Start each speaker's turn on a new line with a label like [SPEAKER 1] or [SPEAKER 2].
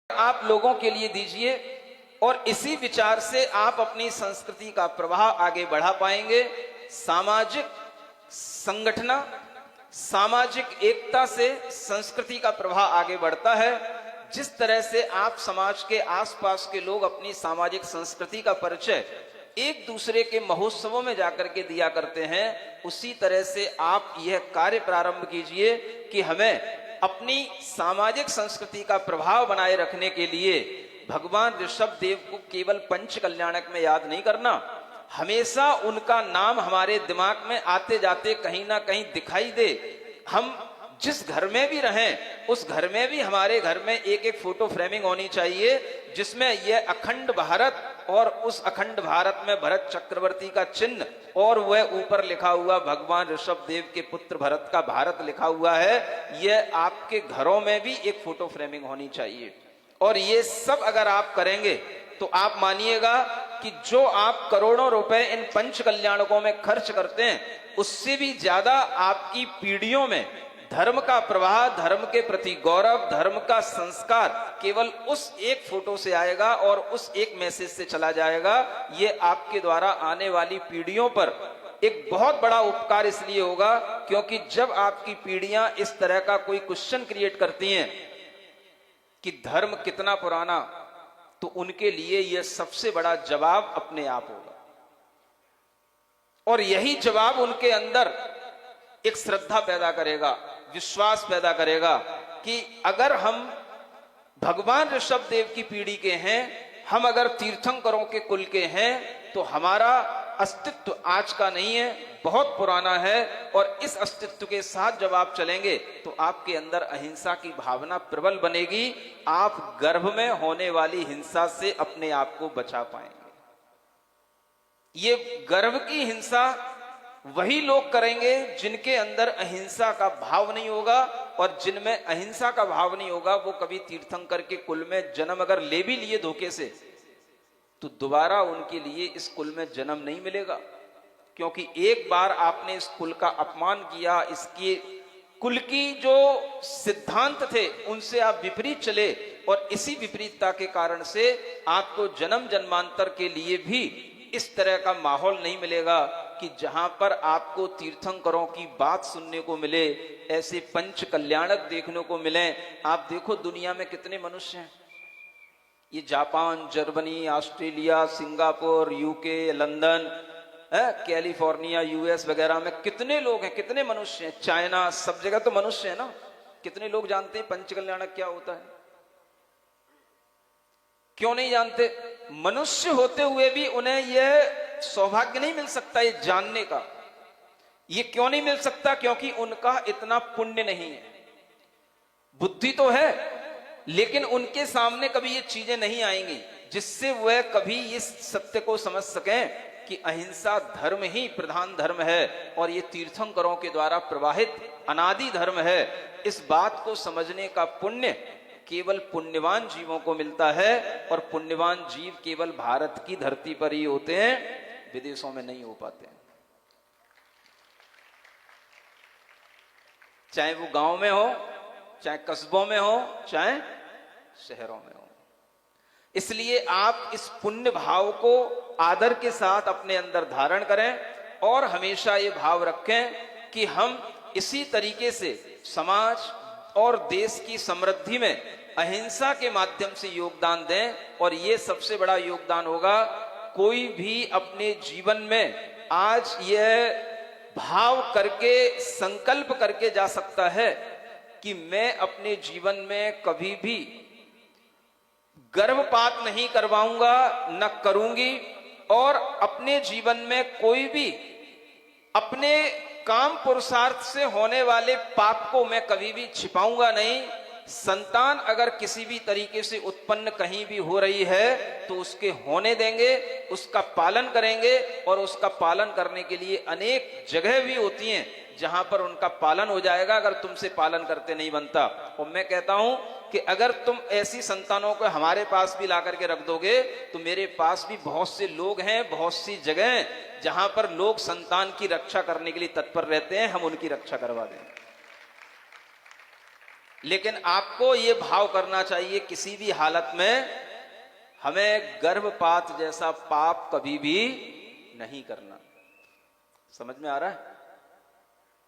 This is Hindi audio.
[SPEAKER 1] आप लोगों के लिए दीजिए और इसी विचार से आप अपनी संस्कृति का प्रवाह आगे बढ़ा पाएंगे। सामाजिक संगठना, सामाजिक एकता से संस्कृति का प्रवाह आगे बढ़ता है। जिस तरह से आप समाज के आसपास के लोग अपनी सामाजिक संस्कृति का परिचय एक दूसरे के महोत्सवों में जाकर के दिया करते हैं, उसी तरह से आप यह कार्य प्रारंभ कीजिए कि हमें अपनी सामाजिक संस्कृति का प्रभाव बनाए रखने के लिए भगवान ऋषभ देव को केवल पंच कल्याणक में याद नहीं करना, हमेशा उनका नाम हमारे दिमाग में आते जाते कहीं ना कहीं दिखाई दे। हम जिस घर में भी रहें उस घर में भी हमारे घर में एक एक फोटो फ्रेमिंग होनी चाहिए जिसमें यह अखंड भारत और उस अखंड भारत में भरत चक्रवर्ती का चिन्ह और वह ऊपर लिखा हुआ भगवान ऋषभ देव के पुत्र भरत का भारत लिखा हुआ है। यह आपके घरों में भी एक फोटो फ्रेमिंग होनी चाहिए। और ये सब अगर आप करेंगे तो आप मानिएगा कि जो आप करोड़ों रुपए इन पंच कल्याणकों में खर्च करते हैं उससे भी ज्यादा आपकी पीढ़ियों में धर्म का प्रवाह, धर्म के प्रति गौरव, धर्म का संस्कार केवल उस एक फोटो से आएगा और उस एक मैसेज से चला जाएगा। ये आपके द्वारा आने वाली पीढ़ियों पर एक बहुत बड़ा उपकार इसलिए होगा क्योंकि जब आपकी पीढ़ियां इस तरह का कोई क्वेश्चन क्रिएट करती हैं कि धर्म कितना पुराना, तो उनके लिए यह सबसे बड़ा जवाब अपने आप होगा। और यही जवाब उनके अंदर एक श्रद्धा पैदा करेगा, विश्वास पैदा करेगा कि अगर हम भगवान ऋषभ देव की पीढ़ी के हैं, हम अगर तीर्थंकरों के कुल के हैं, तो हमारा अस्तित्व आज का नहीं है, बहुत पुराना है। और इस अस्तित्व के साथ जब आप चलेंगे तो आपके अंदर अहिंसा की भावना प्रबल बनेगी। आप गर्भ में होने वाली हिंसा से अपने आप को बचा पाएंगे। ये गर्भ की हिंसा वही लोग करेंगे जिनके अंदर अहिंसा का भाव नहीं होगा, और जिनमें अहिंसा का भाव नहीं होगा वो कभी तीर्थंकर के कुल में जन्म अगर ले भी लिए धोखे से, तो दोबारा उनके लिए इस कुल में जन्म नहीं मिलेगा। क्योंकि एक बार आपने इस कुल का अपमान किया, इसके कुल की जो सिद्धांत थे उनसे आप विपरीत चले, और इसी विपरीतता के कारण से आपको जन्म जन्मांतर के लिए भी इस तरह का माहौल नहीं मिलेगा कि जहां पर आपको तीर्थंकरों की बात सुनने को मिले, ऐसे पंच कल्याणक देखने को मिले। आप देखो दुनिया में कितने मनुष्य हैं, ये Japan, Germany, Australia, Singapore, UK, London, California, US वगैरह में कितने लोग हैं, कितने मनुष्य हैं। चाइना, सब जगह तो मनुष्य है ना। कितने लोग जानते हैं पंच कल्याणक क्या होता है? क्यों नहीं जानते? मनुष्य होते हुए भी उन्हें यह सौभाग्य नहीं मिल सकता ये जानने का। ये क्यों नहीं मिल सकता? क्योंकि उनका इतना पुण्य नहीं है। बुद्धि तो है लेकिन उनके सामने कभी ये चीजें नहीं आएंगी जिससे वह कभी इस सत्य को समझ सकें कि अहिंसा धर्म ही प्रधान धर्म है और ये तीर्थंकरों के द्वारा प्रवाहित अनादि धर्म है। इस बात को समझने का पुण्य केवल पुण्यवान जीवों को मिलता है, और पुण्यवान जीव केवल भारत की धरती पर ही होते हैं, विदेशों में नहीं हो पाते हैं। चाहे वो गांव में हो, चाहे कस्बों में हो, चाहे शहरों में हो। इसलिए आप इस पुण्य भाव को आदर के साथ अपने अंदर धारण करें और हमेशा ये भाव रखें कि हम इसी तरीके से समाज और देश की समृद्धि में अहिंसा के माध्यम से योगदान दें। और ये सबसे बड़ा योगदान होगा। कोई भी अपने जीवन में आज यह भाव करके, संकल्प करके जा सकता है कि मैं अपने जीवन में कभी भी गर्भपात नहीं करवाऊंगा, न करूंगी, और अपने जीवन में कोई भी अपने काम पुरुषार्थ से होने वाले पाप को मैं कभी भी छिपाऊंगा नहीं। संतान अगर किसी भी तरीके से उत्पन्न कहीं भी हो रही है तो उसके होने देंगे, उसका पालन करेंगे, और उसका पालन करने के लिए अनेक जगह भी होती हैं जहां पर उनका पालन हो जाएगा अगर तुमसे पालन करते नहीं बनता। और मैं कहता हूं कि अगर तुम ऐसी संतानों को हमारे पास भी ला करके रख दोगे तो मेरे पास भी बहुत से लोग हैं, बहुत सी जगह हैं जहां पर लोग संतान की रक्षा करने के लिए तत्पर रहते हैं, हम उनकी रक्षा करवा दें। लेकिन आपको ये भाव करना चाहिए किसी भी हालत में हमें गर्भपात जैसा पाप कभी भी नहीं करना। समझ में आ रहा है?